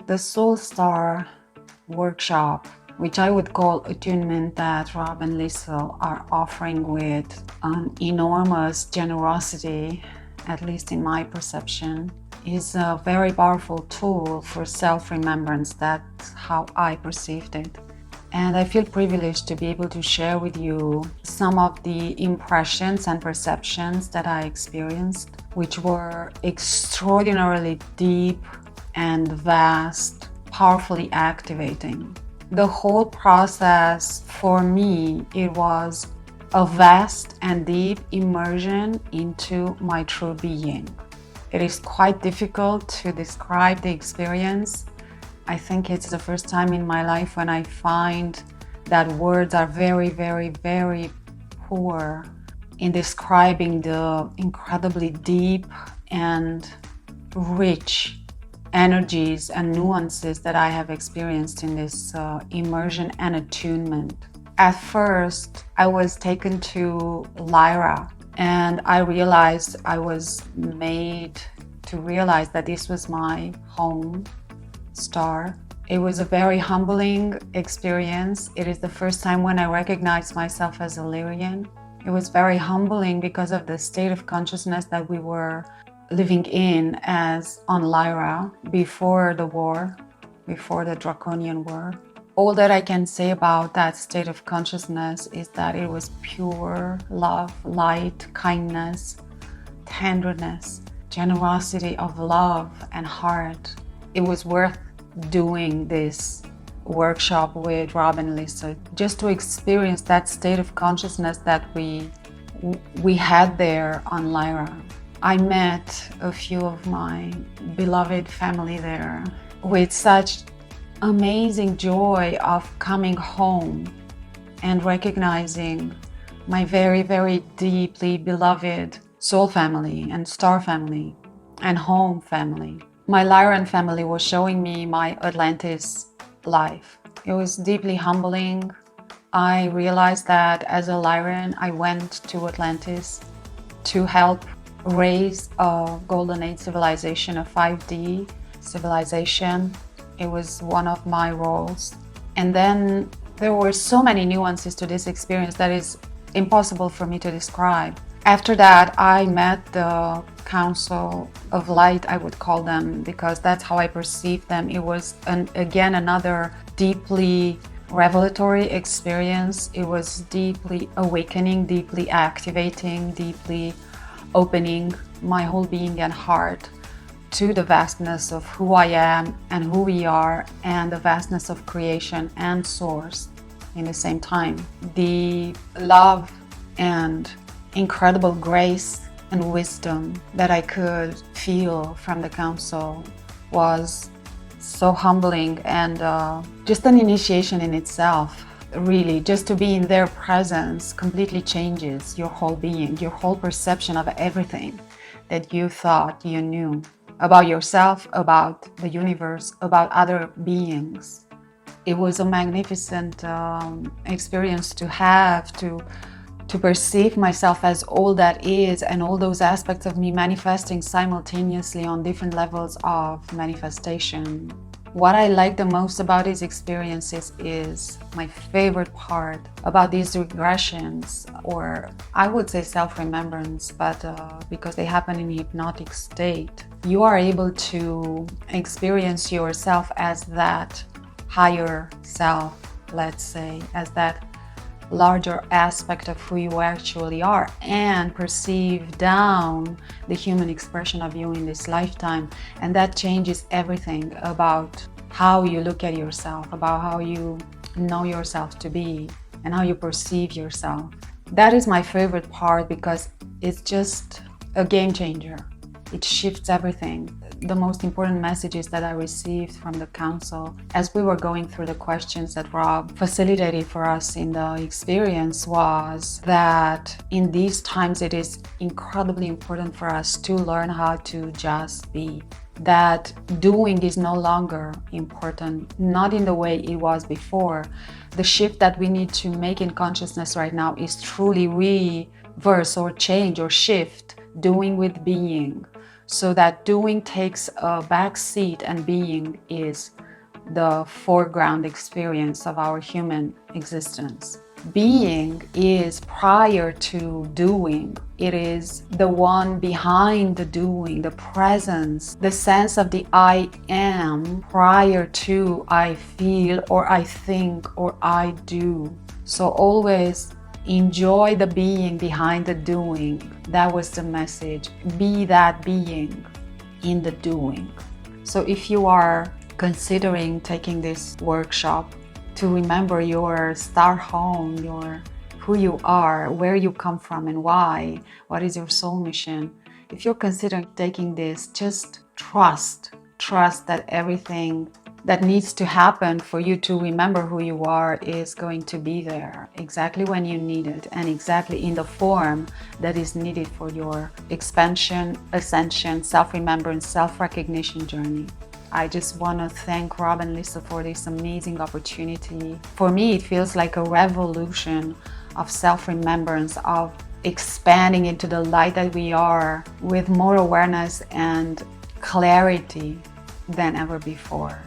The Soul Star workshop, which I would call attunement, that Rob and Lisa are offering with an enormous generosity, at least in my perception, is a very powerful tool for self-remembrance. That's how I perceived it. And I feel privileged to be able to share with you some of the impressions and perceptions that I experienced, which were extraordinarily deep and vast, powerfully activating. The whole process, for me, it was a vast and deep immersion into my true being. It is quite difficult to describe the experience. I think it's the first time in my life when I find that words are very, very, very poor in describing the incredibly deep and rich energies and nuances that I have experienced in this immersion and attunement. At first, I was taken to Lyra, and I realized I was made to realize that this was my home star. It was a very humbling experience. It is the first time when I recognized myself as a Lyrian. It was very humbling because of the state of consciousness that we were living in as on Lyra before the war, before the Draconian War. All that I can say about that state of consciousness is that it was pure love, light, kindness, tenderness, generosity of love and heart. It was worth doing this workshop with Rob and Lisa just to experience that state of consciousness that we had there on Lyra. I met a few of my beloved family there with such amazing joy of coming home and recognizing my very, very deeply beloved soul family and star family and home family. My Lyran family was showing me my Atlantis life. It was deeply humbling. I realized that as a Lyran, I went to Atlantis to help raise a Golden Age civilization, a 5D civilization. It was one of my roles. And then there were so many nuances to this experience that is impossible for me to describe. After that, I met the Council of Light, I would call them, because that's how I perceived them. It was, again, another deeply revelatory experience. It was deeply awakening, deeply activating, deeply opening my whole being and heart to the vastness of who I am and who we are, and the vastness of creation and source in the same time. The love and incredible grace and wisdom that I could feel from the council was so humbling, and just an initiation in itself. Really, just to be in their presence completely changes your whole being, your whole perception of everything that you thought you knew about yourself, about the universe, about other beings. It was a magnificent experience to have, to perceive myself as all that is, and all those aspects of me manifesting simultaneously on different levels of manifestation. What I like the most about these experiences is my favorite part about these regressions, or I would say self-remembrance, but because they happen in a hypnotic state, you are able to experience yourself as that higher self, let's say, as that larger aspect of who you actually are, and perceive down the human expression of you in this lifetime. And that changes everything about how you look at yourself, about how you know yourself to be, and how you perceive yourself. That is my favorite part because it's just a game changer. It shifts everything. The most important messages that I received from the council as we were going through the questions that Rob facilitated for us in the experience was that in these times it is incredibly important for us to learn how to just be. That doing is no longer important, not in the way it was before. The shift that we need to make in consciousness right now is truly reverse or change or shift, doing with being. so that doing takes a back seat and being is the foreground experience of our human existence. Being is prior to doing. It is the one behind the doing, the presence, the sense of the I am prior to I feel or I think or I do. So always enjoy the being behind the doing. That was the message. Be that being in the doing. So if you are considering taking this workshop to remember your star home, your who you are, where you come from and why, what is your soul mission, if you're considering taking this, just trust that everything that needs to happen for you to remember who you are is going to be there exactly when you need it and exactly in the form that is needed for your expansion, ascension, self-remembrance, self-recognition journey. I just want to thank Rob and Lisa for this amazing opportunity. For me, it feels like a revolution of self-remembrance, of expanding into the light that we are with more awareness and clarity than ever before.